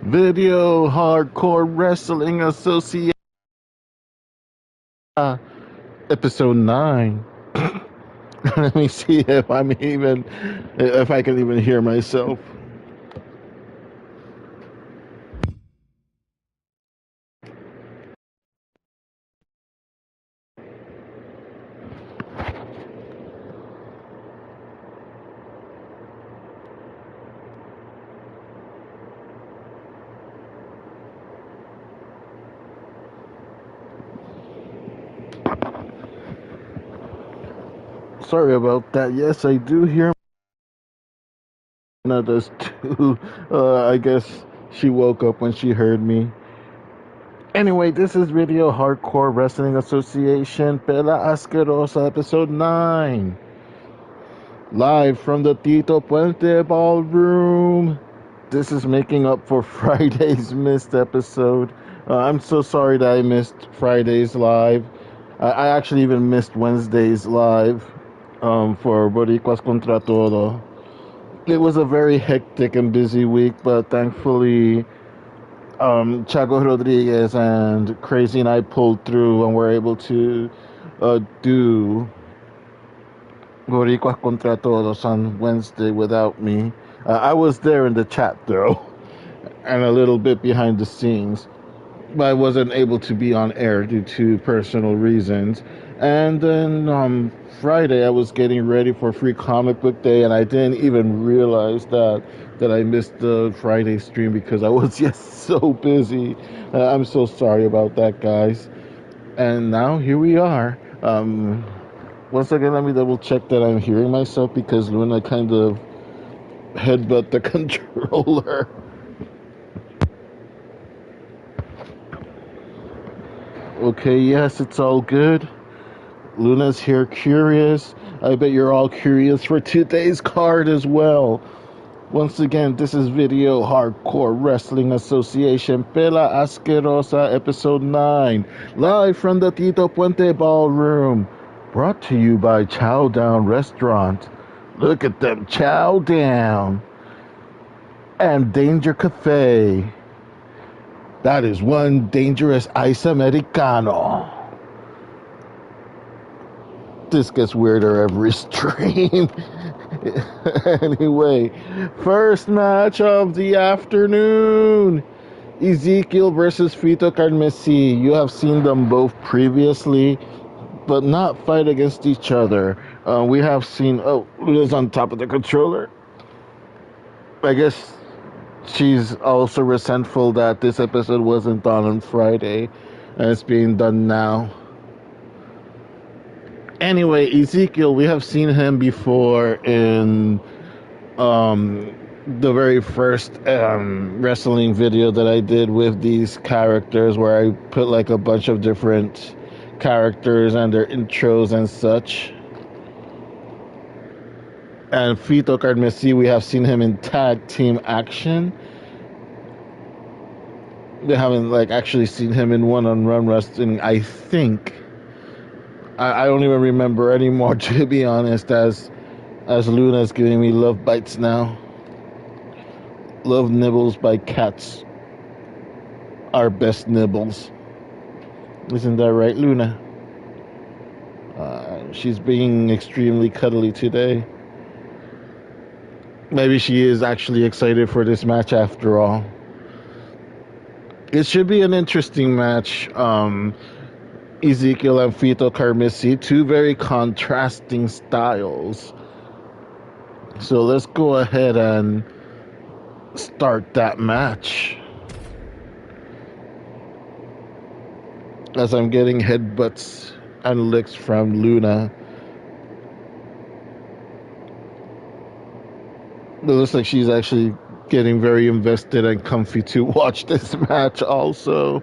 Video Hardcore Wrestling Association, episode 9. Let me see if I can even hear myself. Sorry about that. Yes, I do hear. Anna does too. I guess she woke up when she heard me. Anyway, this is Video Hardcore Wrestling Association, Pela Asquerosa, episode 9. Live from the Tito Puente Ballroom. This is making up for Friday's missed episode. I'm so sorry that I missed Friday's live. I actually even missed Wednesday's live for Boricuas Contra Todo. It was a very hectic and busy week, but thankfully Chago Rodriguez and Crazy and I pulled through and were able to do Boricuas Contra Todos on Wednesday without me. I was there in the chat though, and a little bit behind the scenes, but I wasn't able to be on air due to personal reasons. And then Friday, I was getting ready for Free Comic Book Day, and I didn't even realize that I missed the Friday stream because I was just so busy. I'm so sorry about that, guys. And now here we are. Once again, let me double check that I'm hearing myself because Luna kind of headbutt the controller. Okay, yes, it's all good. Luna's here curious. I bet you're all curious for today's card as well. Once again, this is Video Hardcore Wrestling Association, Pela Asquerosa, episode 9. Live from the Tito Puente Ballroom. Brought to you by Chow Down Restaurant. Look at them, Chow Down. And Danger Cafe. That is one dangerous ice americano. This gets weirder every stream. Anyway, first match of the afternoon. Ezekiel versus Fito Carmesi. You have seen them both previously, but not fight against each other. We have seen... Oh, Luna's on top of the controller. I guess she's also resentful that this episode wasn't done on Friday, and it's being done now. Anyway, Ezekiel, we have seen him before in the very first wrestling video that I did with these characters, where I put like a bunch of different characters and their intros and such. And Fito Carmesi, we have seen him in tag team action. We haven't actually seen him in one-on-one wrestling, I think. I don't even remember anymore, to be honest, as Luna's giving me love bites now. Love nibbles by cats are best nibbles. Isn't that right, Luna? She's being extremely cuddly today. Maybe she is actually excited for this match after all. It should be an interesting match. Ezekiel and Fito Carmesi, two very contrasting styles. So let's go ahead and start that match. As I'm getting headbutts and licks from Luna. It looks like she's actually getting very invested and comfy to watch this match also.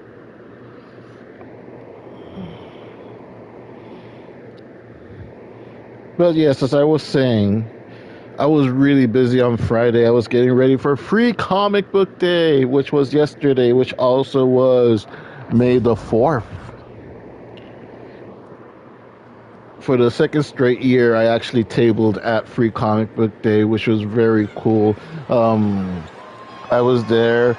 But yes, as I was saying, I was really busy on Friday. I was getting ready for Free Comic Book Day, which was yesterday, which also was May the 4th. For the second straight year, I actually tabled at Free Comic Book Day, which was very cool. I was there.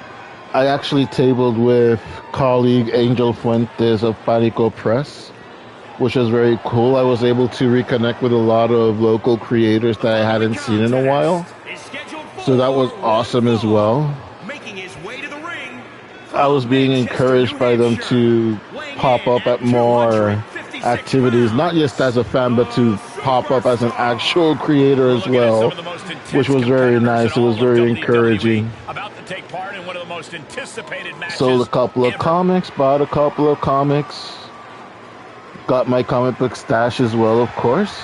I actually tabled with colleague Angel Fuentes of Panico Press, which was very cool. I was able to reconnect with a lot of local creators that I hadn't seen in a while. So that was awesome as well. I was being encouraged by them to pop up at more activities, not just as a fan, but to pop up as an actual creator as well, which was very nice. It was very encouraging. Sold a couple of comics, bought a couple of comics, got my comic book stash as well, of course.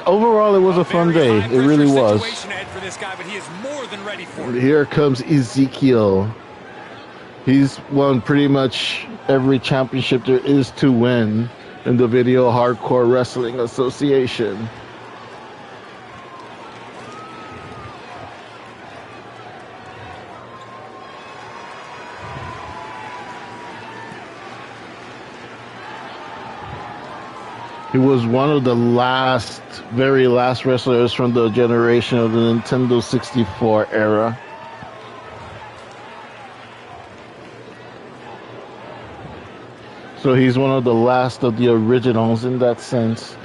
Overall, it was a fun day. It really was. Here comes Ezekiel. He's won pretty much every championship there is to win in the Video Hardcore Wrestling Association. He was one of the very last wrestlers from the generation of the Nintendo 64 era. So he's one of the last of the originals in that sense.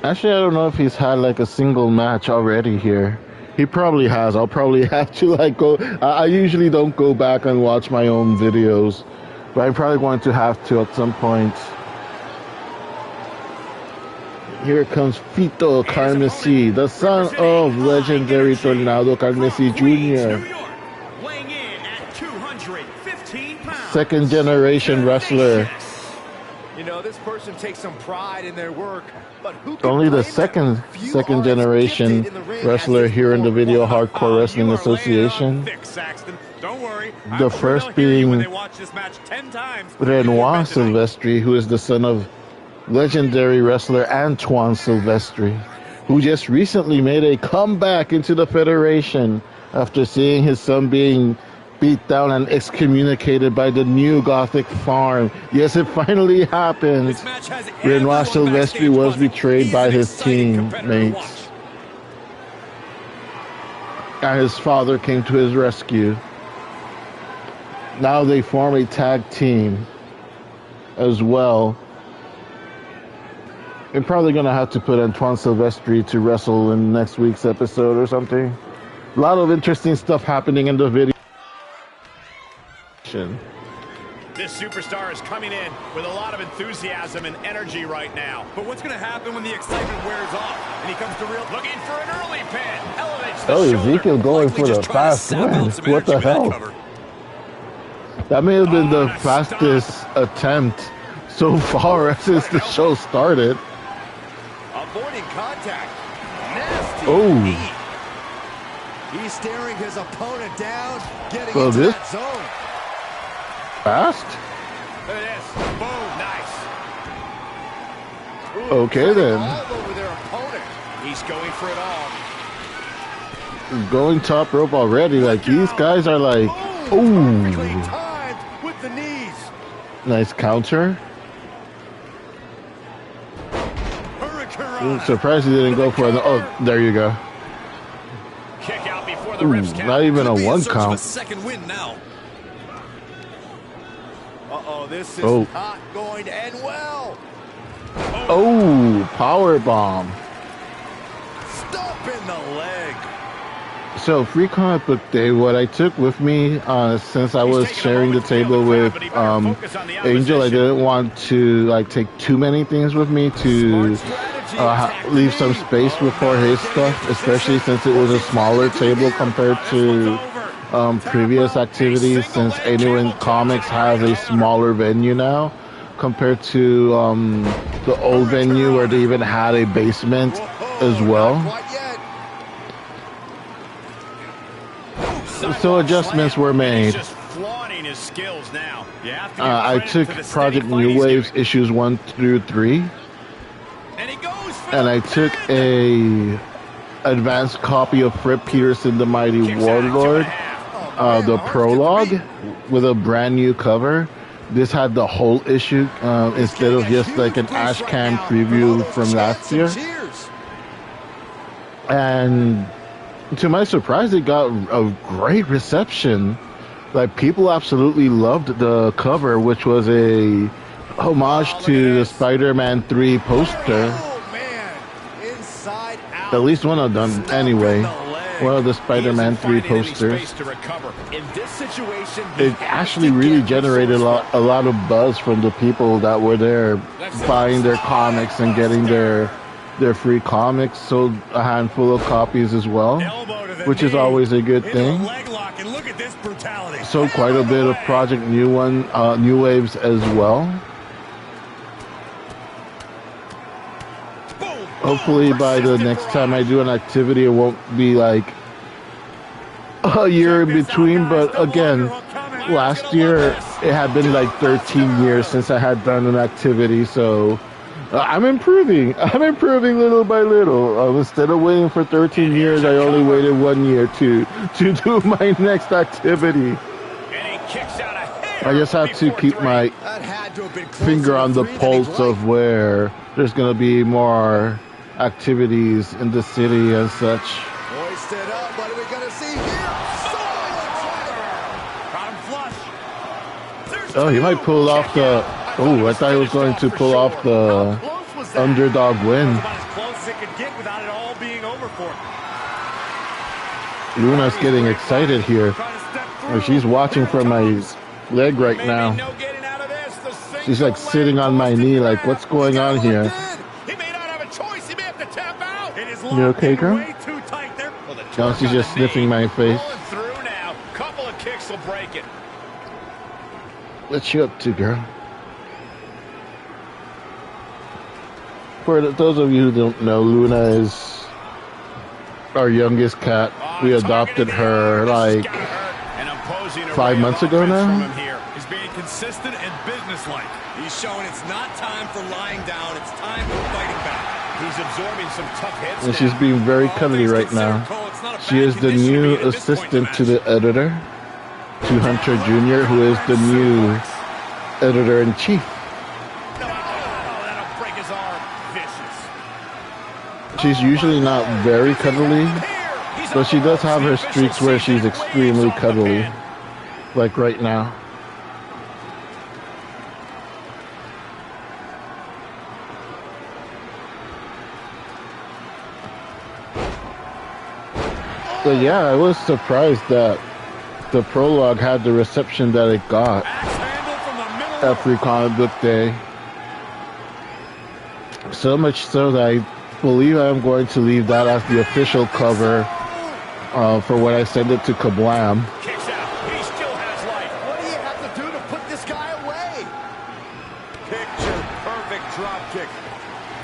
Actually, I don't know if he's had like a single match already here. He probably has. I'll probably have to like go. I usually don't go back and watch my own videos, but I'm probably going to have to at some point. Here comes Fito Carmesí, the son of legendary Tornado Carmesí Jr. Second generation wrestler. You know, this person takes some pride in their work, but who can only the second generation wrestler here in the Video Hardcore Wrestling Association. The first being Renoir Silvestri, who is the son of legendary wrestler Antoine Silvestri, who just recently made a comeback into the Federation after seeing his son being beat down and excommunicated by the new Gothic Farm. Yes, it finally happened. Renoir Silvestri was betrayed by his teammates, and his father came to his rescue. Now they form a tag team as well. I'm probably going to have to put Antoine Silvestri to wrestle in next week's episode or something. A lot of interesting stuff happening in the video. This superstar is coming in with a lot of enthusiasm and energy right now. But what's going to happen when the excitement wears off and he comes to real looking for an early pin? Elevates the Ezekiel going for the fast win. What the hell? That may have been the fastest attempt so far since the show started. Avoiding contact. Nasty. Oh. He's staring his opponent down, getting into that zone. Fast? Look at this. Boom. Nice. Ooh, okay then. All over their opponent. He's going for it all. Going top rope already. Like these guys are like, ooh. With the knees. Nice counter. Surprised he didn't go for it. Oh, there you go. Kick out before the ribs count. Not even a one count. Second win now. Uh-oh, this is not going to end well. Oh, power bomb. Stop in the leg. So, Free Comic Book Day, what I took with me, since I was sharing the table with Angel, I didn't want to like take too many things with me to leave some space for his stuff, especially since it was a smaller table compared to previous activities, since Anywin Comics has a smaller venue now compared to the old venue where they even had a basement as well. So adjustments were made. I took Project New Waves issues 1 through 3, and I took a advanced copy of Fred Peterson, the Mighty Warlord, the prologue with a brand new cover. This had the whole issue instead of just like an Ashcan preview from last year. And to my surprise, it got a great reception. Like, people absolutely loved the cover, which was a homage to the Spider-Man 3 poster. Oh, man. Inside out. At least one of them, anyway. One of the Spider-Man 3 posters. In this situation, it actually really generated a lot of buzz from the people that were there buying their comics and getting their free comics. Sold a handful of copies as well, which is always a good thing. Sold quite a bit of Project New Waves as well. Hopefully by the next time I do an activity, it won't be like a year in between. But again, last year it had been like 13 years since I had done an activity. So I'm improving. I'm improving little by little. Instead of waiting for 13 years, I only waited 1 year to do my next activity. I just have to keep my finger on the pulse of where there's going to be more activities in the city and such. Hoisted up. What are we going to see here? Oh, he might pull off the... Oh, I thought he was going to pull off the underdog win. Luna's getting excited here. She's watching from my leg right now. She's like sitting on my knee like, what's going on here? You okay, girl? No, she's just sniffing my face. What you up to, girl? For those of you who don't know, Luna is our youngest cat. We adopted her like 5 months ago now. He's being consistent and businesslike. He's showing it's not time for lying down. It's time for fighting back. He's absorbing some tough hits. And she's being very cuddly right now. She is the new assistant to the editor, to Hunter Jr., who is the new editor-in-chief. She's usually not very cuddly, but she does have her streaks where she's extremely cuddly, like right now. But yeah, I was surprised that the prologue had the reception that it got at Free Comic Book Day. So much so that I believe I'm going to leave that as the official cover for when I send it to Kablam. Kicks out. He still has life. What do you have to do to put this guy away? Picture perfect drop kick.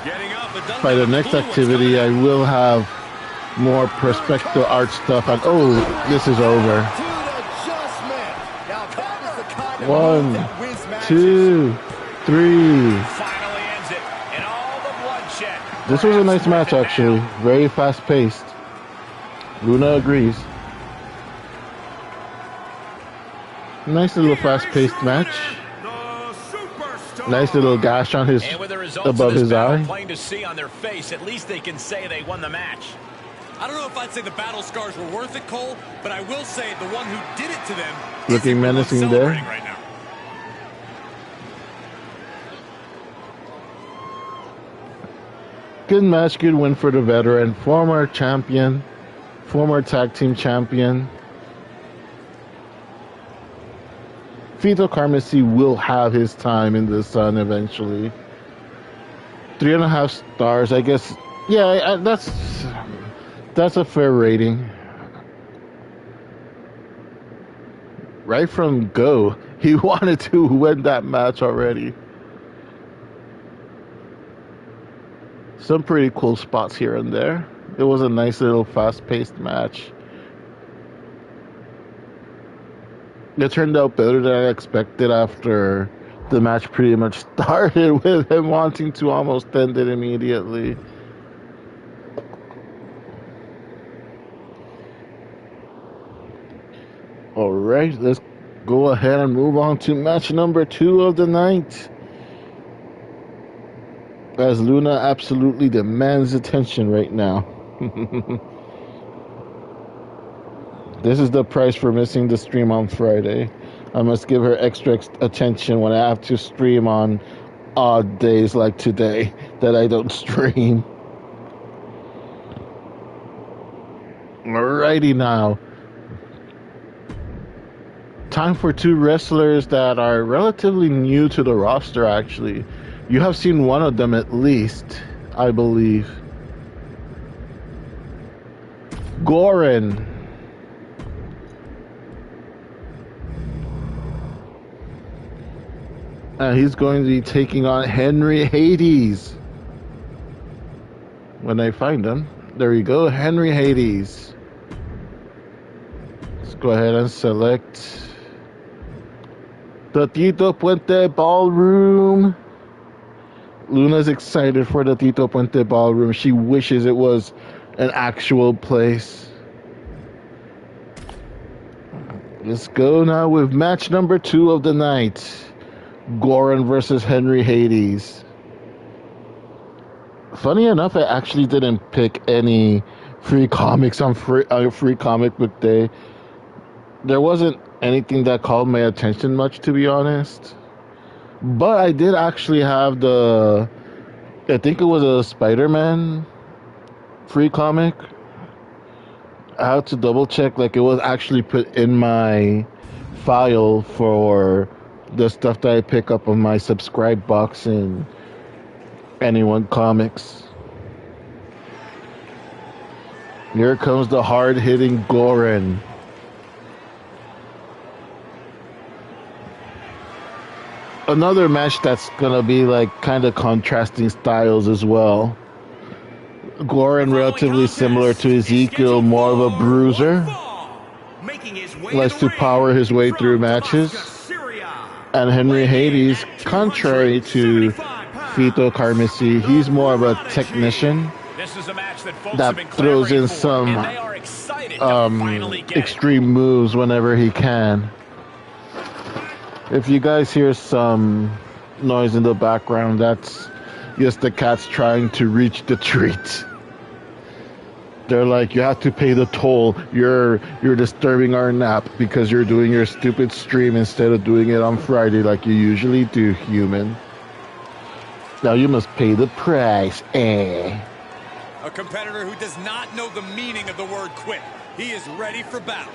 Getting up. By the next activity, I will have more perspective art stuff. And oh, this is over. 1, 2, 3. This was a nice match, actually. Very fast-paced. Luna agrees. Nice little fast-paced match. Nice little gash on his above his eye. Plain to see on their face. At least they can say they won the match. I don't know if I'd say the battle scars were worth it, Cole, but I will say the one who did it to them looking menacing there. Right now. Good match, good win for the veteran, former champion, former tag team champion. Vito Carmesi will have his time in the sun eventually. 3.5 stars, I guess. Yeah, that's a fair rating. Right from go, he wanted to win that match already. Some pretty cool spots here and there. It was a nice little fast-paced match. It turned out better than I expected after the match pretty much started with him wanting to almost end it immediately. Alright, let's go ahead and move on to match number 2 of the night. As Luna absolutely demands attention right now. This is the price for missing the stream on Friday. I must give her extra attention when I have to stream on odd days like today that I don't stream. Alrighty now. Time for two wrestlers that are relatively new to the roster, actually. You have seen one of them at least, I believe. Goran. And he's going to be taking on Henry Hades. When I find him. There you go, Henry Hades. Let's go ahead and select the Tito Puente Ballroom. Luna's excited for the Tito Puente Ballroom. She wishes it was an actual place. Let's go now with match number 2 of the night. Goran versus Henry Hades. Funny enough, I actually didn't pick any free comics on free comic book day. There wasn't anything that called my attention much, to be honest. But I did actually have I think it was a Spider-Man free comic. I had to double check, like it was actually put in my file for the stuff that I pick up on my subscribe box in Anyone Comics. Here comes the hard-hitting Goran. Another match that's gonna be like kind of contrasting styles as well. Goran relatively similar to Ezekiel, more of a bruiser. Likes to power his way through matches. And Henry Hades, contrary to Fito Carmisi, he's more of a technician that throws in some extreme moves whenever he can. If you guys hear some noise in the background, that's just the cats trying to reach the treat. They're like, you have to pay the toll. You're disturbing our nap because you're doing your stupid stream instead of doing it on Friday like you usually do, human. Now you must pay the price, eh? A competitor who does not know the meaning of the word quit. He is ready for battle.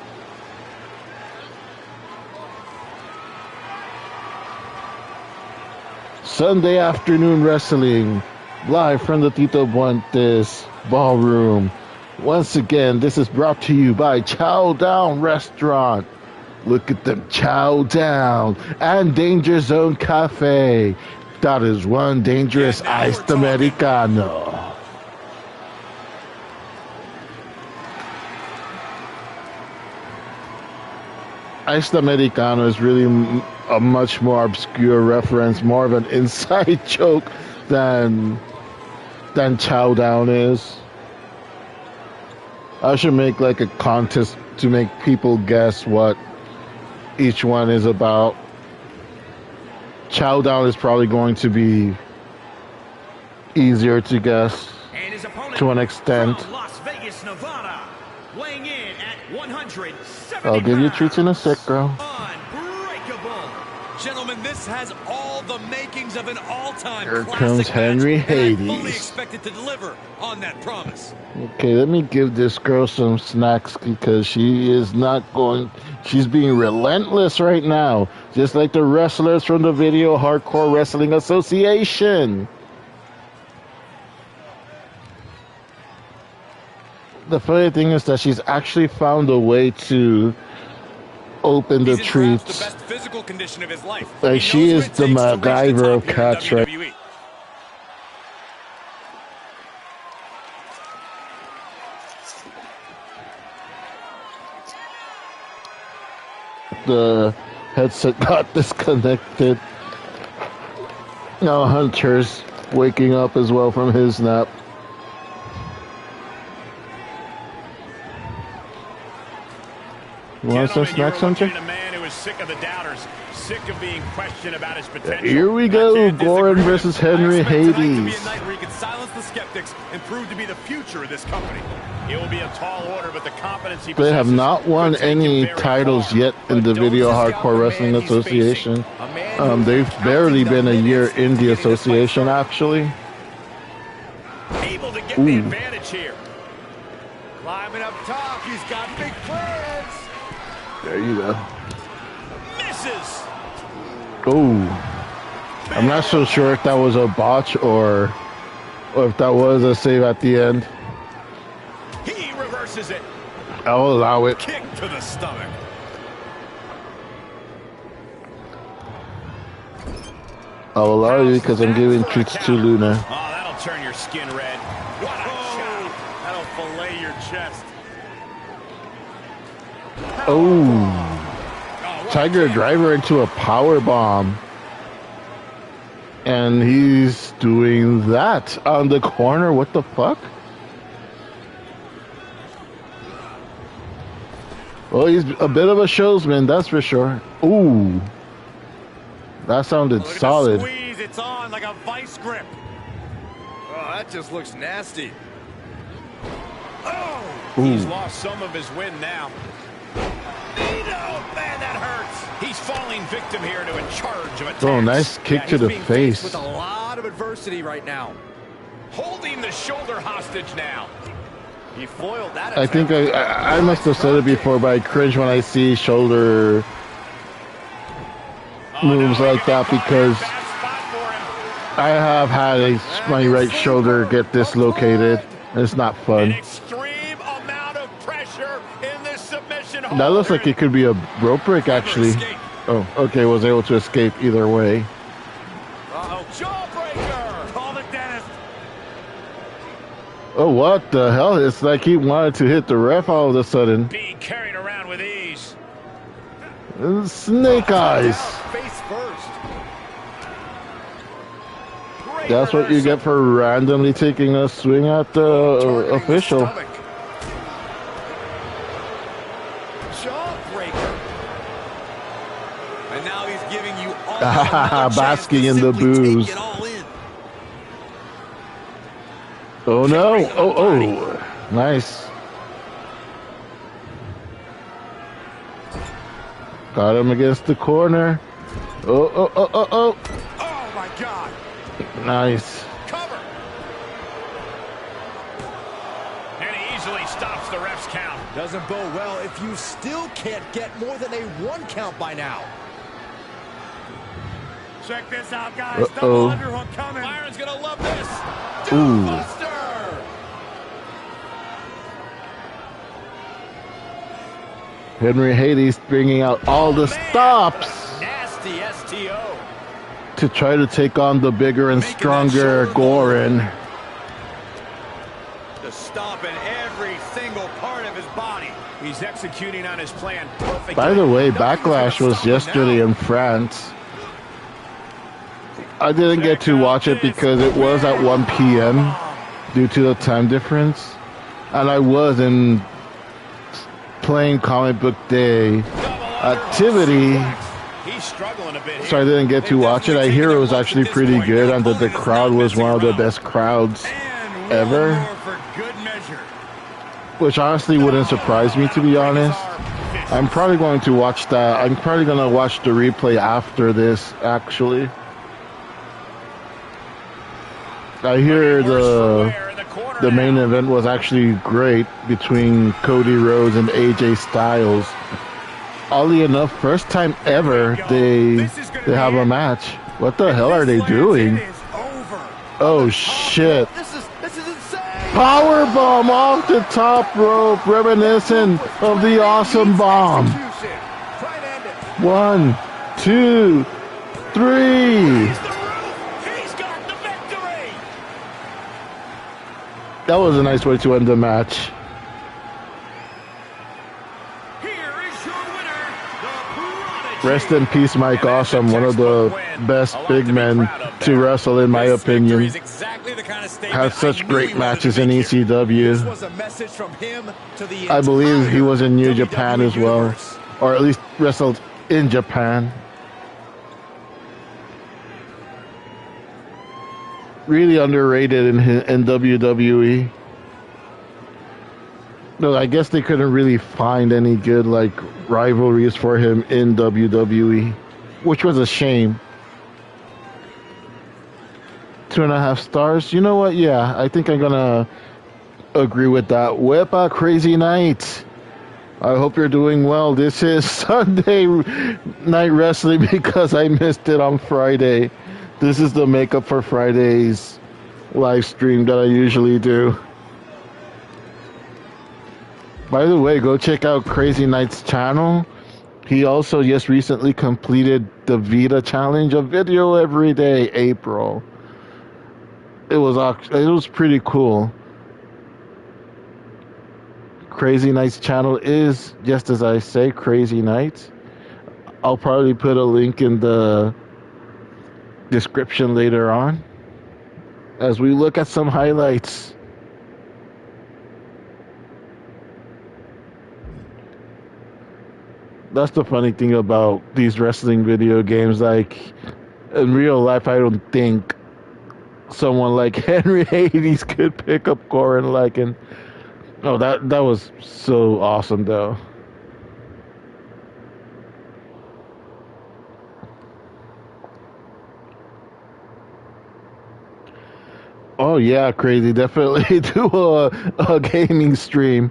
Sunday afternoon wrestling, live from the Tito Puentes Ballroom. Once again, this is brought to you by Chow Down Restaurant. Look at them, Chow Down. And Danger Zone Cafe. That is one dangerous iced Americano. Iced Americano is really a much more obscure reference, more of an inside joke than Chow Down is. I should make like a contest to make people guess what each one is about. Chow Down is probably going to be easier to guess to an extent. Las Vegas, Nevada, weighing in at 170 I'll give you treats in a sec, girl. Unbreakable. Gentlemen, this has all the makings of an all-time Here classic comes Henry match, and I fully Hades. expected to deliver on that promise. Okay, let me give this girl some snacks because she is not going... She's being relentless right now, just like the wrestlers from the Video Hardcore Wrestling Association. The funny thing is that she's actually found a way to open the treats. The best physical condition of his life. Like she is the MacGyver of cats, right? The headset got disconnected. Now Hunter's waking up as well from his nap. You want some snacks, Hunter? A man who is sick of the doubters, sick of being questioned about his potential. Here we go, Goran versus Henry Hades. To be a night where he can silence the skeptics and prove to be the future of this company. It will be a tall order, but the confidence he They have not won any very titles far. yet in the Video Hardcore Wrestling Association. They've barely been a year in the association, actually. Able to get the advantage here. Climbing up top, he's got big plans. There you go. Misses. Oh, I'm not so sure if that was a botch or if that was a save at the end. He reverses it. I'll allow it. Kick to the stomach. I'll allow you because I'm giving treats to Luna. Oh, that'll turn your skin red. What a shot. That'll fillet your chest. Oh, Tiger Driver into a power bomb. And he's doing that on the corner. What the fuck? Well, he's a bit of a showsman, that's for sure. Ooh. That sounded solid. Squeeze, it's on like a vice grip. Oh, that just looks nasty. Oh, he's lost some of his wind now. Man, that hurts. He's falling victim here to a charge of attacks. Oh, nice kick to the face. With a lot of adversity right now. Holding the shoulder hostage now. He foiled that. I think I must have said it before, but I cringe when I see shoulder moves like that because I have had my right shoulder get dislocated. It's not fun. Extreme amount of pressure in this submission. That looks like it could be a rope break, actually. Oh, okay, was able to escape either way. Uh-oh, jawbreaker. Call the dentist. Oh, what the hell? It's like he wanted to hit the ref all of a sudden. Being carried around with ease. Snake eyes. Face first. That's what you get for randomly taking a swing at the official. Jawbreaker. And now he's giving you all basking in the booze. Oh no! Oh, nice. Got him against the corner. Oh. Oh my God. Nice. Cover. And he easily stops the ref's count. Doesn't bode well if you still can't get more than a 1 count by now. Check this out, guys. Double underhook coming. Byron's gonna love this. Ooh. Buster. Henry Hades bringing out all the stops Nasty STO. to try to take on the bigger and stronger Goran. The stomp in every single part of his body. He's executing on his plan perfectly. By the way, Backlash was yesterday in France. I didn't get to watch it because it was at 1 p.m. due to the time difference. And I was in playing comic book day activity, He's struggling a bit, so I didn't get to watch it. I hear it was actually pretty good and that the crowd was one of the best crowds ever, which honestly wouldn't surprise me, to be honest. I'm probably going to watch that. I'm probably going to watch the replay after this, actually. I hear the main event was actually great between Cody Rhodes and AJ Styles. Oddly enough, first time ever they have a match. What the hell are they doing? Oh shit. This is insane. Powerbomb off the top rope, reminiscent of the awesome bomb. 1, 2, 3. That was a nice way to end the match. Rest in peace, Mike Awesome, one of the best big men to wrestle, in my opinion. Had such great matches in ECW. I believe he was in New Japan as well, or at least wrestled in Japan. really underrated in WWE. No, I guess they couldn't really find any good like rivalries for him in WWE, which was a shame. 2.5 stars. You know what? Yeah, I think I'm gonna agree with that. Whip a crazy night. I hope you're doing well. This is Sunday Night Wrestling because I missed it on Friday. This is the makeup for Friday's live stream that I usually do. By the way, go check out Crazy Knight's channel. He also just recently completed the Vita challenge of video every day, April. It was pretty cool. Crazy Knight's channel is, just as I say, Crazy Knight. I'll probably put a link in the description later on as we look at some highlights. That's the funny thing about these wrestling video games. Like, in real life, I don't think someone like Henry Hades could pick up Corin Lycan. Oh, that was so awesome, though. Oh yeah, crazy. Definitely do a gaming stream.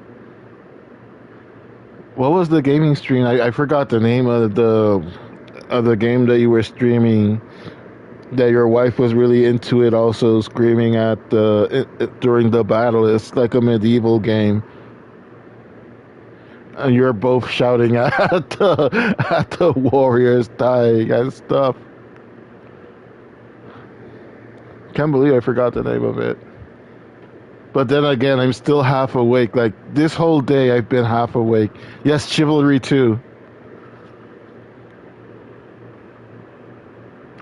What was the gaming stream? I forgot the name of the game that you were streaming. That your wife was really into it, also screaming at during the battle. It's like a medieval game, and you're both shouting at the warriors dying and stuff. Can't believe I forgot the name of it. But then again, I'm still half awake. Like this whole day, I've been half awake. Yes, Chivalry 2.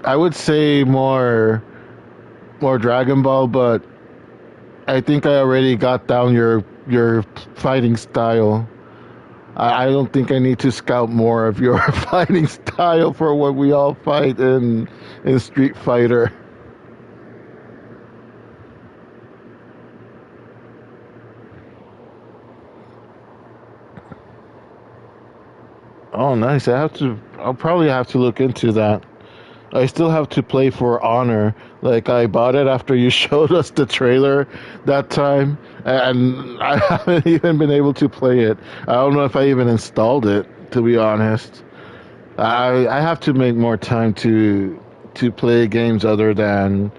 I would say more Dragon Ball, but I think I already got down your fighting style. I don't think I need to scout more of your fighting style for what we all fight in Street Fighter. Oh, nice. I'll probably have to look into that. I still have to play For Honor. Like, I bought it after you showed us the trailer that time, and I haven't even been able to play it. I don't know if I even installed it, to be honest. I have to make more time to play games other than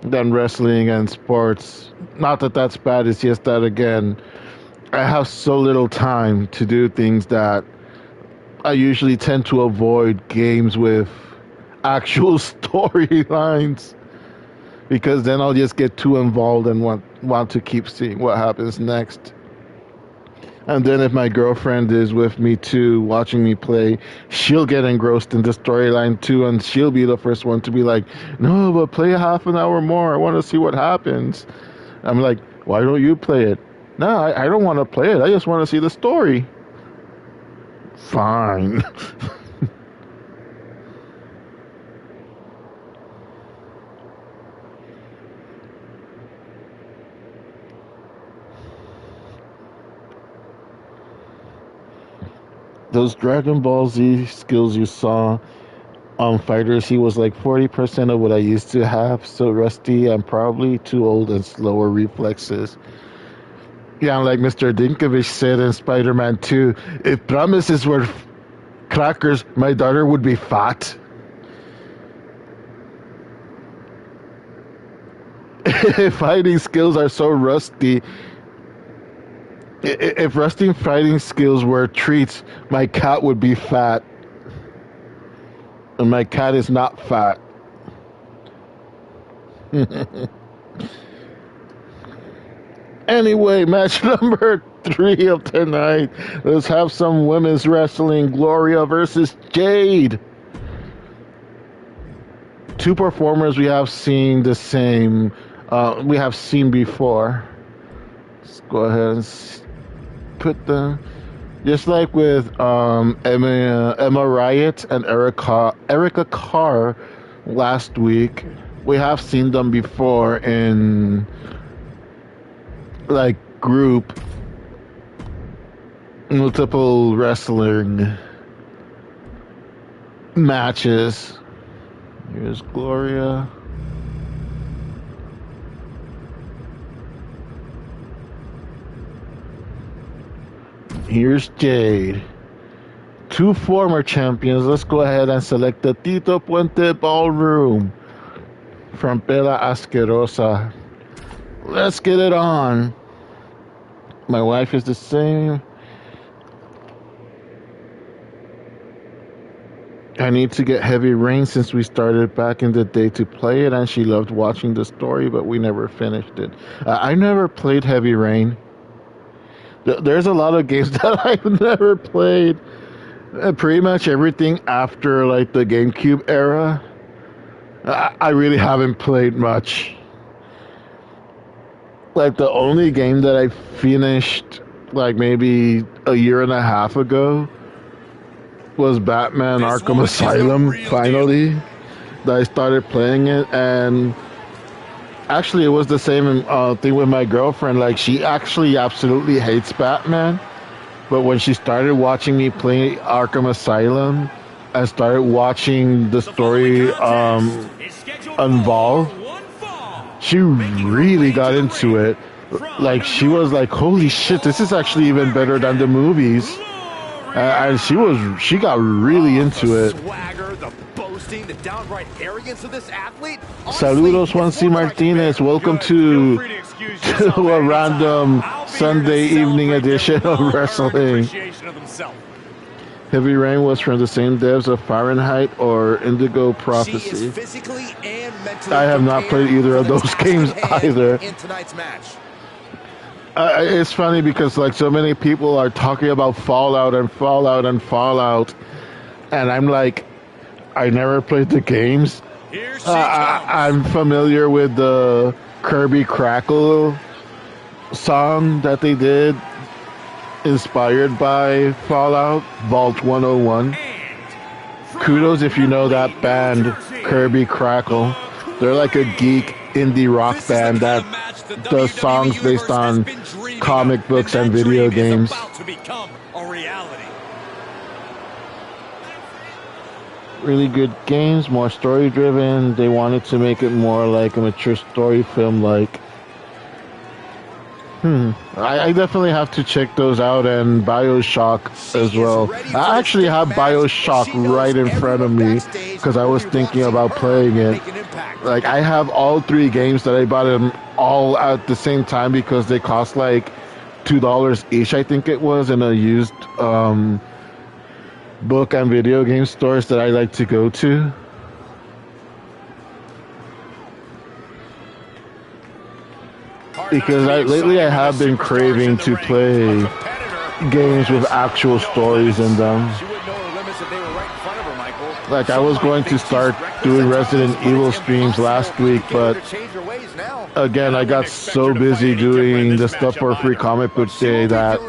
wrestling and sports. Not that that's bad, it's just that, again, I have so little time to do things that I usually tend to avoid games with actual storylines because then I'll just get too involved and want to keep seeing what happens next. And then if my girlfriend is with me too, watching me play, she'll get engrossed in the storyline too, and she'll be the first one to be like, "No, but play a half an hour more. I want to see what happens." I'm like, "Why don't you play it?" "No, I don't want to play it. I just want to see the story." Fine. Those Dragon Ball Z skills you saw on Fighters, he was like 40% of what I used to have. So rusty and probably too old and slower reflexes. Yeah, like Mr. Dinkovich said in Spider-Man 2, if promises were crackers, my daughter would be fat. If fighting skills are so rusty, if rusty fighting skills were treats, my cat would be fat. And my cat is not fat. Anyway, match number 3 of tonight. Let's have some women's wrestling. Gloria versus Jade. Two performers we have seen the same. We have seen before. Let's go ahead and put the. Just like with Emma Riot and Erica Carr last week, we have seen them before in like group multiple wrestling matches. Here's Gloria. Here's Jade. Two former champions. Let's go ahead and select the Tito Puente Ballroom from Pela Asquerosa. Let's get it on. My wife is the same. I need to get Heavy Rain since we started back in the day to play it, and she loved watching the story, but we never finished it. I never played Heavy Rain. There's a lot of games that I've never played. Pretty much everything after like the GameCube era, I really haven't played much. Like the only game that I finished like maybe a year and a half ago was Batman Arkham Asylum, finally. That I started playing it, and actually it was the same thing with my girlfriend. Like she actually absolutely hates Batman, but when she started watching me play Arkham Asylum and started watching the story unvolve, she really got into it. Like she was like, holy shit, this is actually even better than the movies. And she got really into it. The boasting, the downright arrogance of this athlete. Saludos, Juan C. Martinez. Welcome to a random Sunday evening edition of wrestling. Heavy Rain was from the same devs of Fahrenheit or Indigo Prophecy. I have not played either of those games either. It's funny because like so many people are talking about Fallout and Fallout and Fallout, and I'm like, I never played the games. I'm familiar with the Kirby Crackle song that they did, inspired by Fallout, Vault 101. Kudos if you know that band, Kirby Crackle. They're like a geek indie rock band that does songs based on comic books and video games. Really good games, more story driven. They wanted to make it more like a mature story film like. I definitely have to check those out, and BioShock as well. I actually have BioShock right in front of me because I was thinking about playing it. Like I have all three games that I bought them all at the same time because they cost like $2 each, I think it was, in a used book and video game stores that I like to go to. Because lately I have been craving to play games with actual stories in them. Like I was going to start doing Resident Evil streams last week, but again I got so busy doing the stuff for Free Comic Book Day that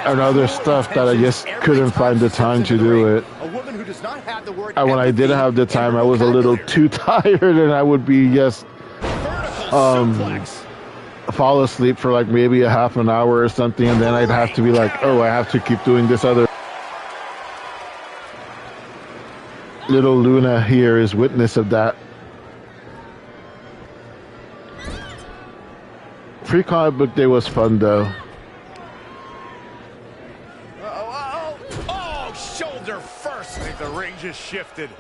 and other stuff that I just couldn't find the time to do it. And when I did have the time, I was a little too tired, and I would be just fall asleep for like maybe a half an hour or something, and then I'd have to be like, oh, I have to keep doing this other. Little Luna here is witness of that. Free Comic Book Day was fun though. Oh, shoulder first. I think the ring just shifted.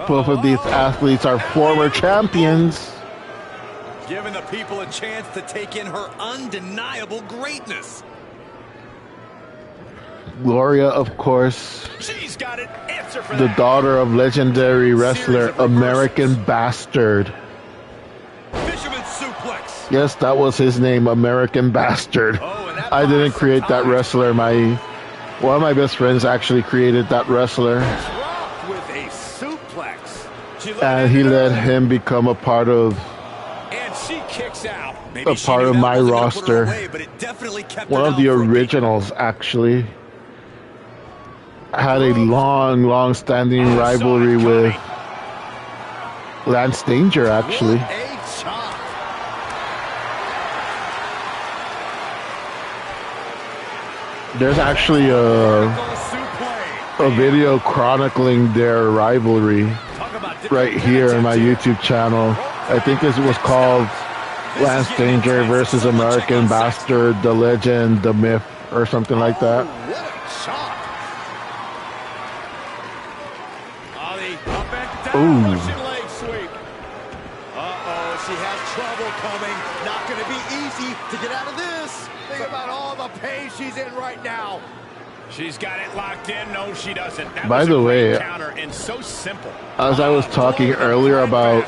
Both of these athletes are former champions. Giving the people a chance to take in her undeniable greatness. Gloria, of course, She's got an answer for the that. daughter of legendary wrestler American Bastard. Fisherman suplex. Yes, that was his name, American Bastard. I didn't create that wrestler. One of my best friends actually created that wrestler. Dropped with a suplex. And he let him become a part of She kicks out. a part of my roster. One of the originals, actually. Had a long standing rivalry with Lance Danger, actually. What a chop. There's actually a video chronicling their rivalry right here in my YouTube channel. I think it was called Lance Danger versus American Bastard, the Legend, the Myth, or something like that. What a chop. Ooh. Leg sweep. Uh-oh, she has trouble coming. Not going to be easy to get out of this. Think about all the pain she's in right now. She's got it locked in. No, she doesn't. That By the way, counter and so simple. As I was talking earlier about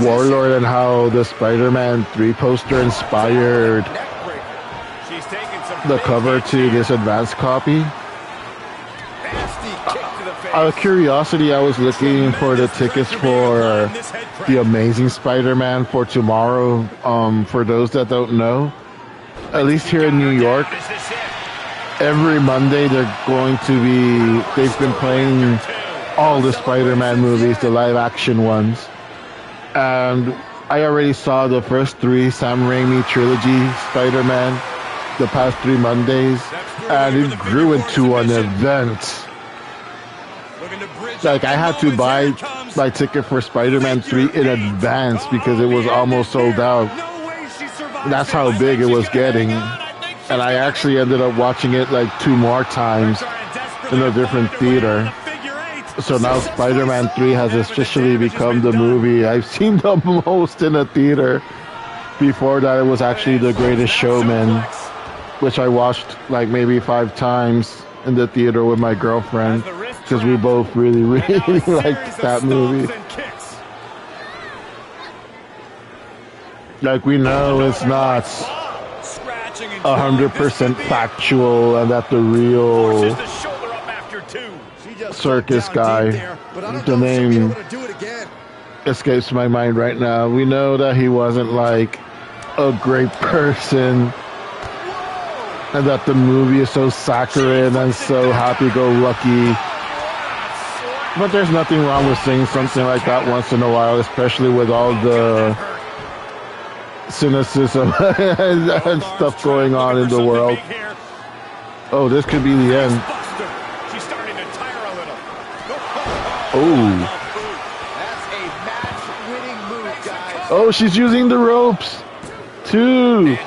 Warlord and how the Spider-Man 3 poster inspired the cover to this advanced copy. Out of curiosity, I was looking for the tickets for the Amazing Spider-Man for tomorrow. For those that don't know, at least here in New York, every Monday they've been playing all the Spider-Man movies, the live-action ones. And I already saw the first 3 Sam Raimi trilogy Spider-Man the past 3 Mondays, and it grew into an event. Like, I had to buy my ticket for Spider-Man 3 in advance because it was almost sold out. That's how big it was getting. And I actually ended up watching it like 2 more times in a different theater. So now Spider-Man 3 has officially become the movie I've seen the most in a theater. Before that, it was actually The Greatest Showman, which I watched like maybe 5 times in the theater with my girlfriend, because we both really liked that movie. Like, we know it's not 100% factual and that the real circus guy, the name escapes my mind right now. We know that he wasn't like a great person, and that the movie is so saccharine and so happy-go-lucky. But there's nothing wrong with saying something like that once in a while, especially with all the cynicism and stuff going on in the world. Oh, this could be the end. Oh. Oh, she's using the ropes too.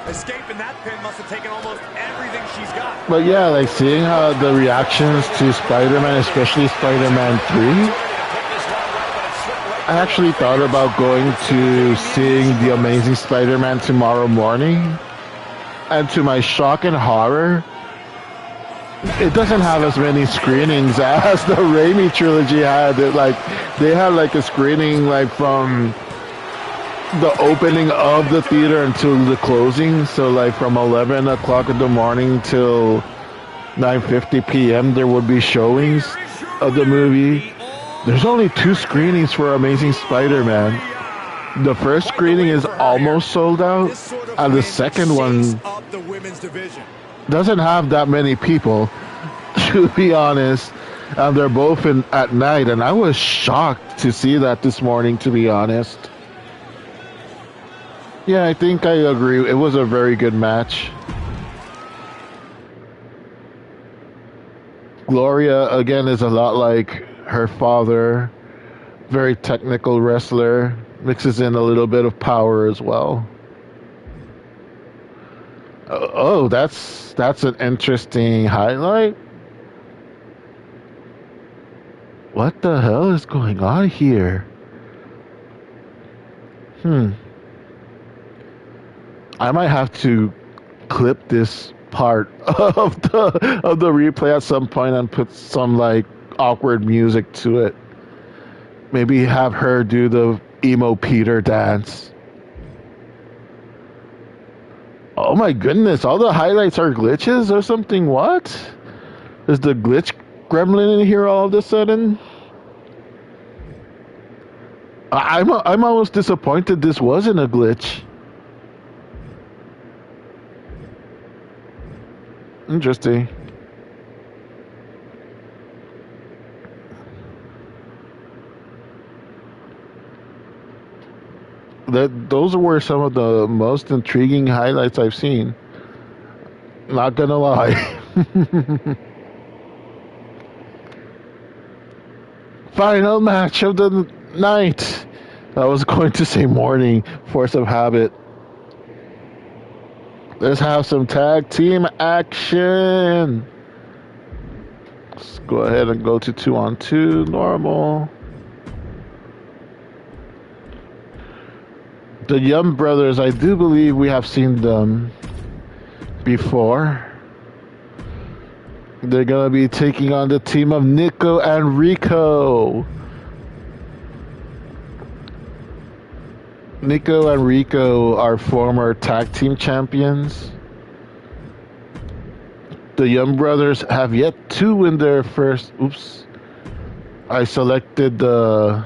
Escaping that pin must have taken almost everything she's got. But yeah, like seeing how the reactions to Spider-Man, especially Spider-Man 3, I actually thought about going to seeing The Amazing Spider-Man tomorrow morning. And to my shock and horror, it doesn't have as many screenings as the Raimi trilogy had. They had like a screening like from the opening of the theater until the closing. So like from 11 o'clock in the morning till 9:50 p.m. there would be showings of the movie. There's only 2 screenings for Amazing Spider-Man. The first screening is almost sold out, and the second one doesn't have that many people, to be honest. And they're both at night, and I was shocked to see that this morning, to be honest. Yeah, I think I agree. It was a very good match. Gloria, again, is a lot like her father. Very technical wrestler. Mixes in a little bit of power as well. Oh, that's an interesting highlight. What the hell is going on here? I might have to clip this part of the replay at some point and put some like awkward music to it. Maybe have her do the emo Peter dance. Oh my goodness, all the highlights are glitches or something. What? Is the glitch gremlin in here all of a sudden? I'm almost disappointed this wasn't a glitch. Interesting. those were some of the most intriguing highlights I've seen. Not gonna lie. Final match of the night. I was going to say morning, force of habit. Let's have some tag team action. Let's go ahead and go to 2-on-2 normal. The Young Brothers, I do believe we have seen them before. They're going to be taking on the team of Nico and Rico. Nico and Rico are former tag team champions. The Young Brothers have yet to win their first... Oops. I selected the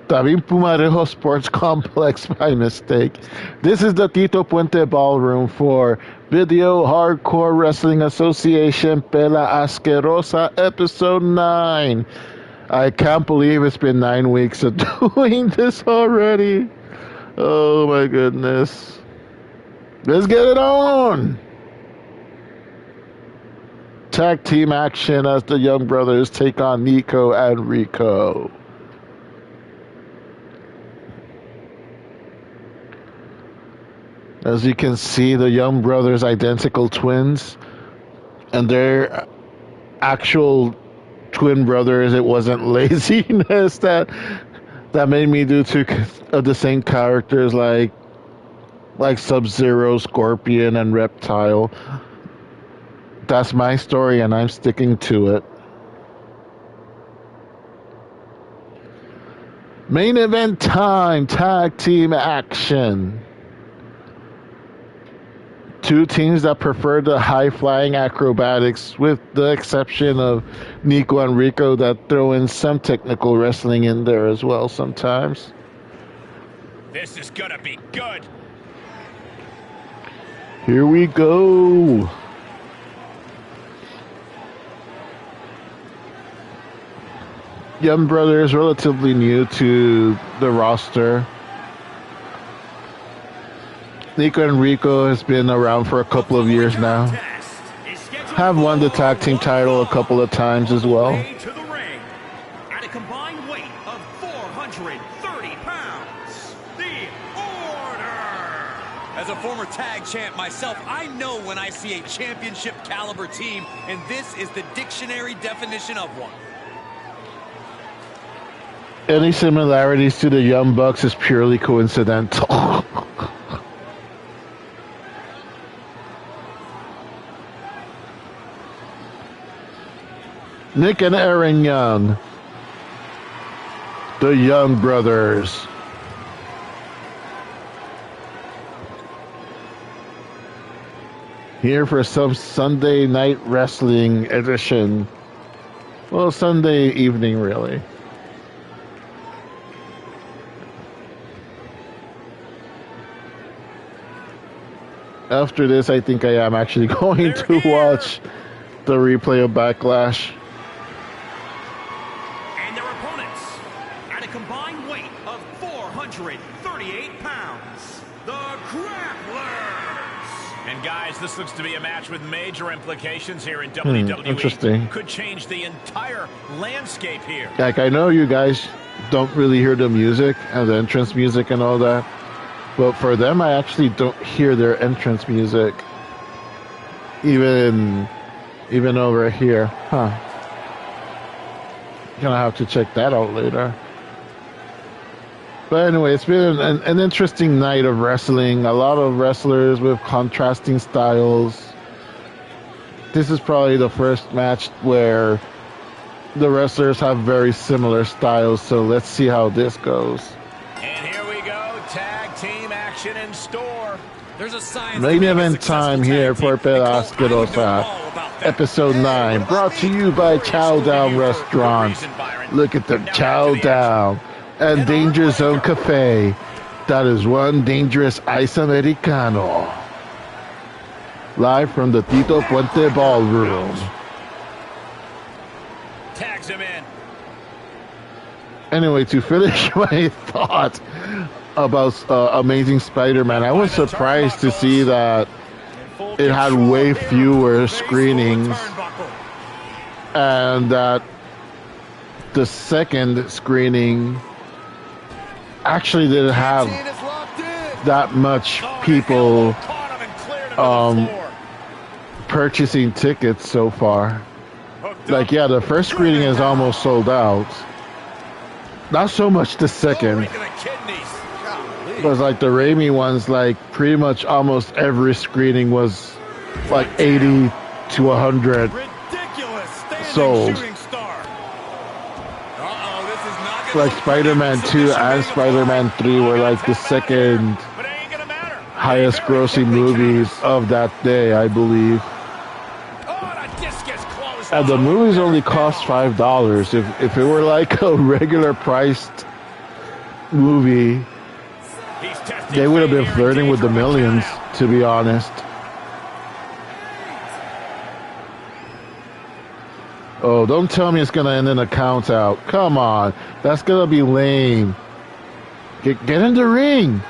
David Pumarejo Sports Complex by mistake. This is the Tito Puente Ballroom for Video Hardcore Wrestling Association Pela Asquerosa Episode 9. I can't believe it's been 9 weeks of doing this already. Oh my goodness. Let's get it on! Tag team action as the Young Brothers take on Nico and Rico. As you can see, the Young Brothers identical twins, and they're actual twin brothers. It wasn't laziness that made me do two of the same characters like Sub-Zero, Scorpion, and Reptile. That's my story, and I'm sticking to it. Main event time, tag team action. Two teams that prefer the high-flying acrobatics, with the exception of Nico and Rico that throw in some technical wrestling in there as well sometimes. This is gonna be good. Here we go. Young Brothers, relatively new to the roster. Nico and Rico has been around for a couple of years now. Have won the tag team title a couple of times as well. At a combined weight of 430 pounds, the Order. As a former tag champ myself, I know when I see a championship caliber team, and this is the dictionary definition of one. Any similarities to the Young Bucks is purely coincidental. Nick and Aaron Young, the Young Brothers. Here for some Sunday night wrestling edition. Well, Sunday evening, really. After this, I think I am actually going to watch the replay of Backlash. And their opponents, at a combined weight of 438 pounds, the Grapplers. And guys, this looks to be a match with major implications here in WWE. Interesting. Could change the entire landscape here. Like, I know you guys don't really hear the music and the entrance music and all that. But for them, I actually don't hear their entrance music. Even over here. Huh. Gonna have to check that out later. But anyway, it's been an interesting night of wrestling. A lot of wrestlers with contrasting styles. This is probably the first match where the wrestlers have very similar styles. So let's see how this goes. And here we go. Tag team action in store. There's a science. Main event time here for Pela Asquerosa. Episode 9, brought to you by Chow Down Restaurants. Look at the Chow Down and Danger Zone Cafe. That is one dangerous ice americano. Live from the Tito Puente Ballroom. Tags him in. Anyway, to finish my thought, about Amazing Spider-Man. I was surprised to see that it had way fewer screenings, and that the second screening actually didn't have that much people purchasing tickets so far. Like, yeah, the first screening is almost sold out. Not so much the second. Because like the Raimi ones, like pretty much almost every screening was like 80 to 100 sold. Like Spider-Man 2 and Spider-Man 3 were like the second highest grossing movies of that day, I believe. And the movies only cost $5. If it were like a regular priced movie, they would have been flirting with the millions, to be honest. Oh, don't tell me it's going to end in a count out. Come on. That's going to be lame. Get in the ring.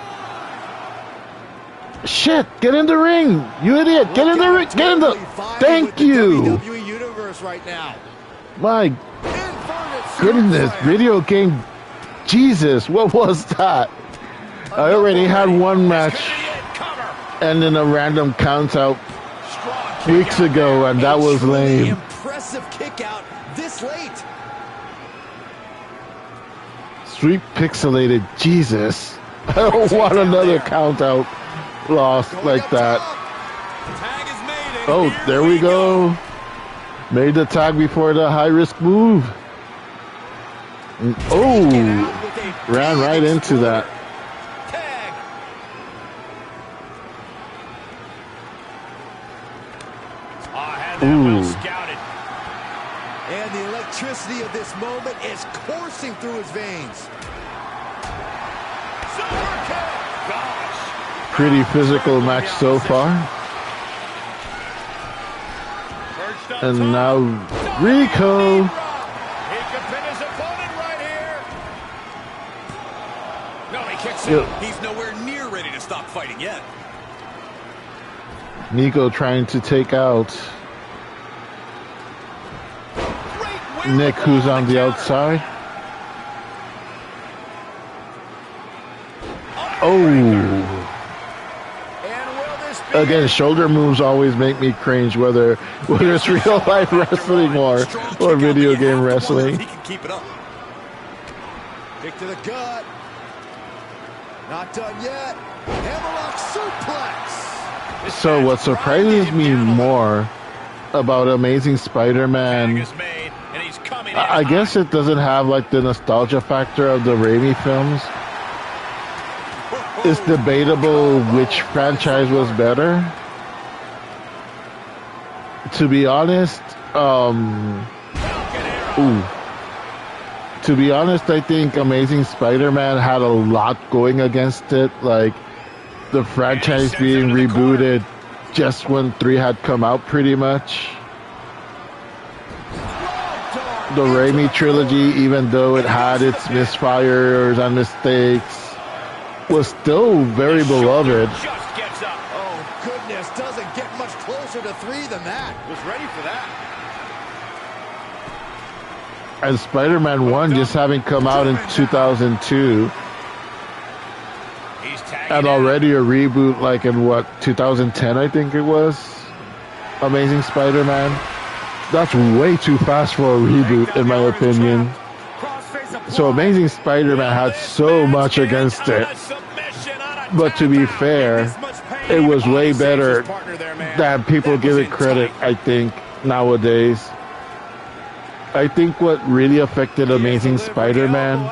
Shit, get in the ring. You idiot. Get in the ring. Get in the... Thank you. My goodness. Video game. Jesus, what was that? I already had one match and then a random count out weeks ago, and that was lame. Impressive kick out this late. Sweet pixelated, Jesus. I don't want another count out loss like that. Oh, there we go. Made the tag before the high risk move. Oh, ran right into that. Ooh. And the electricity of this moment is coursing through his veins. Pretty physical match so far. And now Rico. He can pin his opponent right here. No, he kicks him. He's nowhere near ready to stop fighting yet. Nico trying to take out Nick, who's on the outside. Oh. Again, shoulder moves always make me cringe, whether it's real life wrestling or video game wrestling. He can keep it up. Kick to the gut. Not done yet. Hammerlock suplex. So what surprises me more about Amazing Spider-Man, I guess it doesn't have like the nostalgia factor of the Raimi films. It's debatable which franchise was better. To be honest, I think Amazing Spider-Man had a lot going against it. Like the franchise being rebooted just when 3 had come out, pretty much. The Raimi trilogy, even though it had its misfires and mistakes, was still very beloved. Oh goodness, doesn't get much closer to 3 than that. Was ready for that. And Spider-Man 1 just having come out in 2002. And already a reboot like in what, 2010 I think it was? Amazing Spider-Man. That's way too fast for a reboot in my opinion. So Amazing Spider-Man had so much against it. But to be fair, it was way better than people give it credit, I think, nowadays. I think what really affected Amazing Spider-Man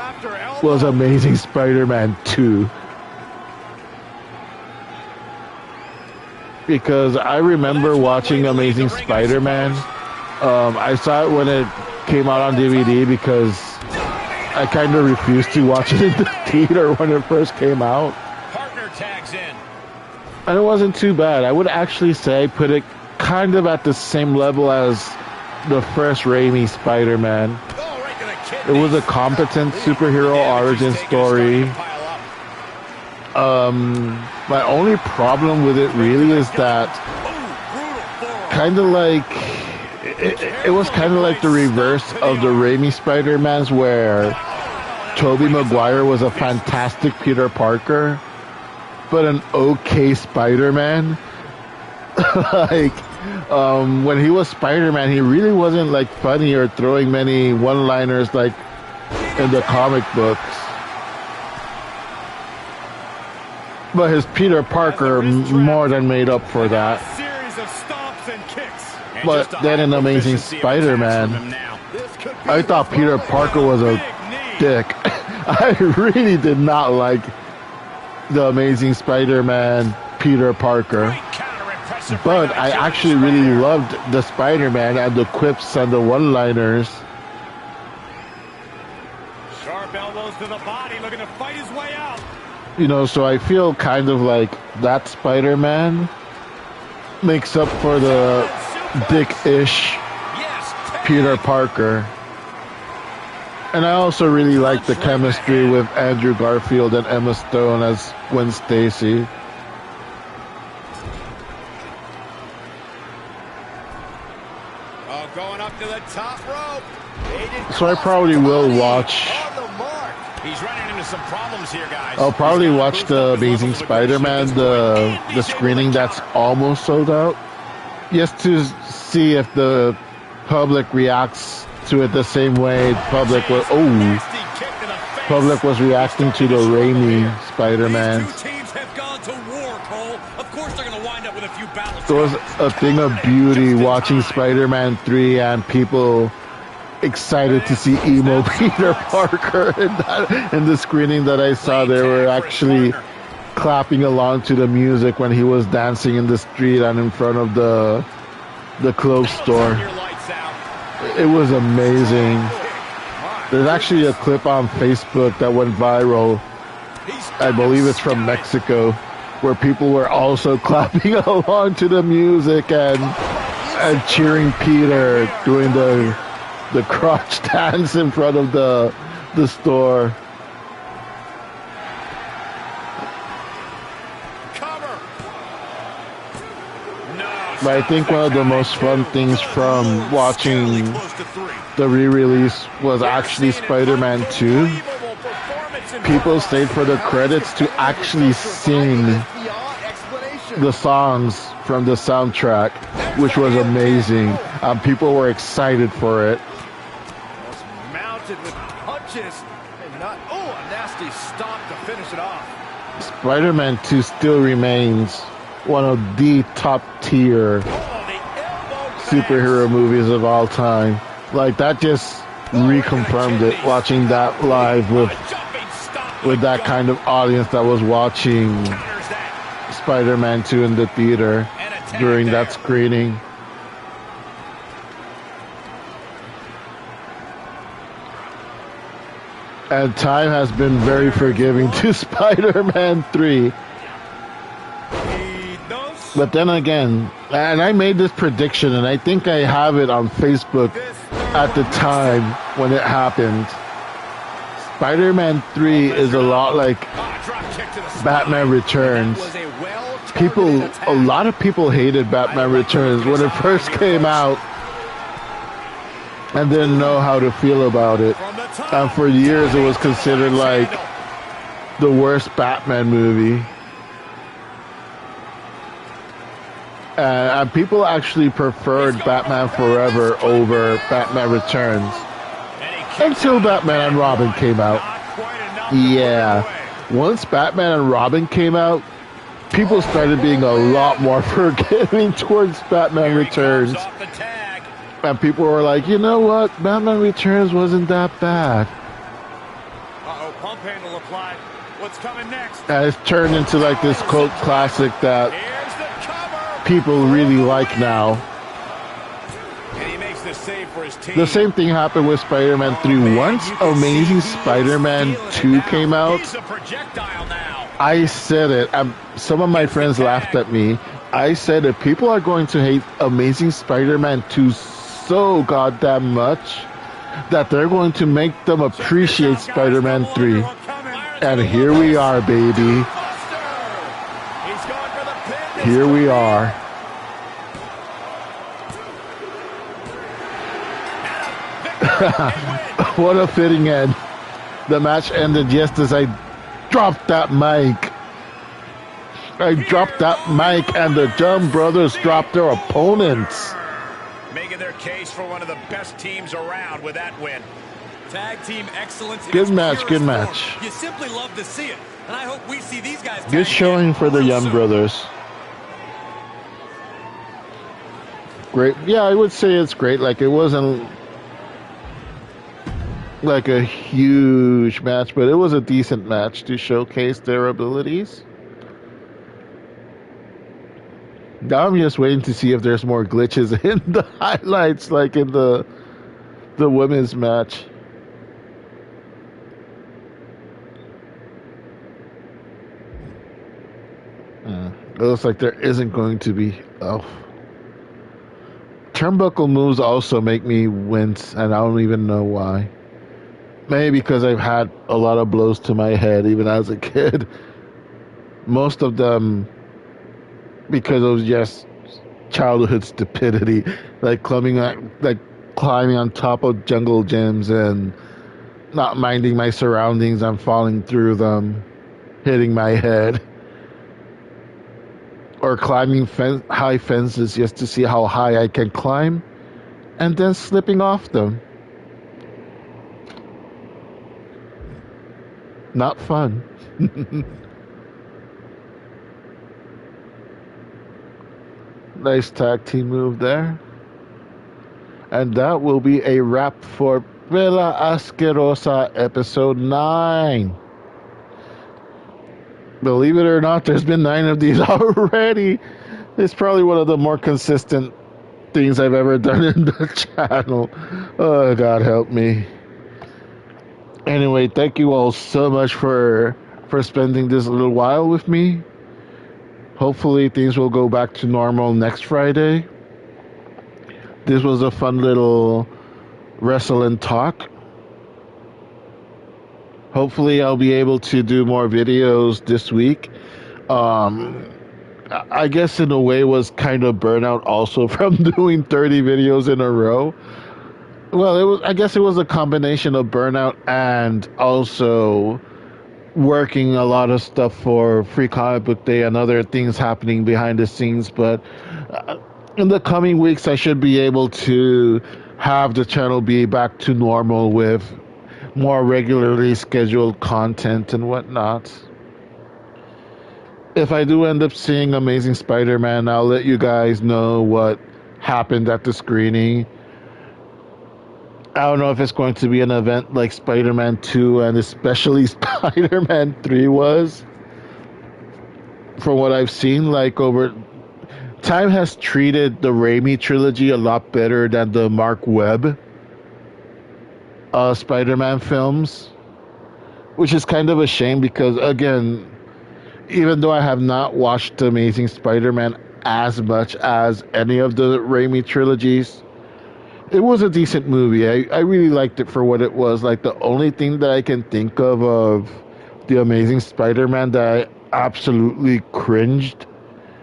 was Amazing Spider-Man 2. Because I remember watching Amazing Spider-Man. I saw it when it came out on DVD because I kind of refused to watch it in the theater when it first came out. And it wasn't too bad. I would actually say I put it kind of at the same level as the first Raimi My only problem with it really is that kind of like it was kind of like the reverse of the Raimi Spider-Mans, where Tobey Maguire was a fantastic Peter Parker, but an okay Spider-Man. Like, when he was Spider-Man, he really wasn't like funny or throwing many one-liners like in the comic books. But his Peter Parker more than made up for that. But then in Amazing Spider-Man, I thought Peter Parker was a dick. I really did not like the Amazing Spider-Man Peter Parker. But I actually really loved the Spider-Man and the quips and the one-liners. Sharp elbows to the body, looking to fight his way out. You know, so I feel kind of like that Spider-Man makes up for the dick-ish Peter Parker. And I also really like the chemistry with Andrew Garfield and Emma Stone as Gwen Stacy. Going up to the top rope. So I probably will watch. He's running into some problems here, guys. I'll probably watch the Amazing Spider-Man, the screening that's almost sold out, just to see if the public reacts to it the same way public was reacting to the Raimi Spider-Man. It was a thing of beauty watching Spider-Man 3 and people excited to see emo Peter Parker in the screening that I saw. They were actually clapping along to the music when he was dancing in the street and in front of the clothes store. It was amazing. There's actually a clip on Facebook that went viral. I believe it's from Mexico, where people were also clapping along to the music and cheering Peter doing the crotch dance in front of the store. But I think one of the most fun things from watching the re-release was actually Spider-Man 2. People stayed for the credits to actually sing the songs from the soundtrack, which was amazing. People were excited for it. Mounted with punches and not a nasty stop to finish it off. Spider-Man 2 still remains one of the top tier superhero movies of all time. Like, that just reconfirmed it, watching that live with that kind of audience that was watching Spider-Man 2 in the theater during that screening. And time has been very forgiving to Spider-Man 3. But then again, and I made this prediction, and I think I have it on Facebook at the time when it happened. Spider-Man 3 is a lot like Batman Returns. A lot of people hated Batman Returns when it first came out and didn't know how to feel about it. And for years it was considered like the worst Batman movie. And people actually preferred Batman Forever over Batman Returns. Until Batman and Robin came out. Yeah. Once Batman and Robin came out, people started being a lot more forgiving towards Batman Returns. And people were like, you know what? Batman Returns wasn't that bad. Pump handle applied. What's coming next? And it's turned into like this cult classic that people really like now. And he makes the save for his team. The same thing happened with Spider-Man 3. Once Amazing Spider-Man 2 came out, I said it. Some of my friends laughed at me. I said it. People are going to hate Amazing Spider-Man 2 so goddamn much that they're going to make them appreciate Spider-Man 3. And here we are, baby. here we are. What a fitting end. The match ended just as I dropped that mic. I dropped that mic and the Jump Brothers dropped their opponents. Making their case for one of the best teams around with that win. Tag team excellence. Good match, good match. You simply love to see it. And I hope we see these guys. Good showing for the Young Brothers. Great. Yeah, I would say it's great. Like, it wasn't like a huge match, but it was a decent match to showcase their abilities. Now I'm just waiting to see if there's more glitches in the highlights, like in the women's match. It looks like there isn't going to be. Oh. Turnbuckle moves also make me wince, and I don't even know why. Maybe because I've had a lot of blows to my head even as a kid. Most of them because of just childhood stupidity, like climbing on top of jungle gyms and not minding my surroundings and falling through them, hitting my head, or climbing high fences just to see how high I can climb, and then slipping off them. Not fun. Nice tag team move there. And that will be a wrap for Pela Asquerosa episode 9. Believe it or not, there's been 9 of these already. It's probably one of the more consistent things I've ever done in the channel. Oh, God help me. Anyway, thank you all so much for spending this little while with me. Hopefully things will go back to normal next Friday. This was a fun little wrestle and talk. Hopefully I'll be able to do more videos this week. I guess in a way was kind of burnout also from doing 30 videos in a row. Well, I guess it was a combination of burnout and also working a lot of stuff for Free Comic Book Day and other things happening behind the scenes. But in the coming weeks, I should be able to have the channel be back to normal with more regularly scheduled content and whatnot. If I do end up seeing Amazing Spider-Man, I'll let you guys know what happened at the screening. I don't know if it's going to be an event like Spider-Man 2 and especially Spider-Man 3 was. From what I've seen, like time has treated the Raimi trilogy a lot better than the Mark Webb Spider-Man films, which is kind of a shame because, again, even though I have not watched The Amazing Spider-Man as much as any of the Raimi trilogies, it was a decent movie. I really liked it for what it was. Like, the only thing that I can think of The Amazing Spider-Man that I absolutely cringed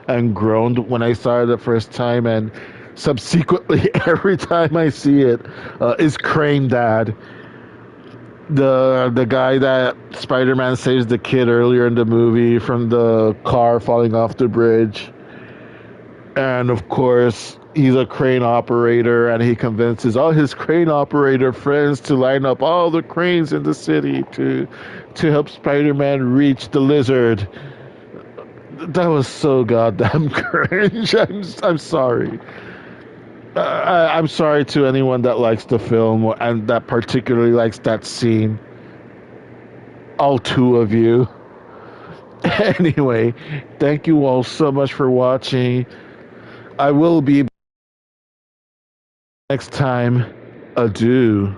and groaned when I saw it the first time, and subsequently every time I see it, is Crane Dad. The guy that Spider-Man saves the kid earlier in the movie from the car falling off the bridge. And of course, he's a crane operator, and he convinces all his crane operator friends to line up all the cranes in the city to help Spider-Man reach the lizard. That was so goddamn cringe. I'm sorry. I'm sorry to anyone that likes the film and that particularly likes that scene. All 2 of you. Anyway, thank you all so much for watching. I will be next time. Adieu.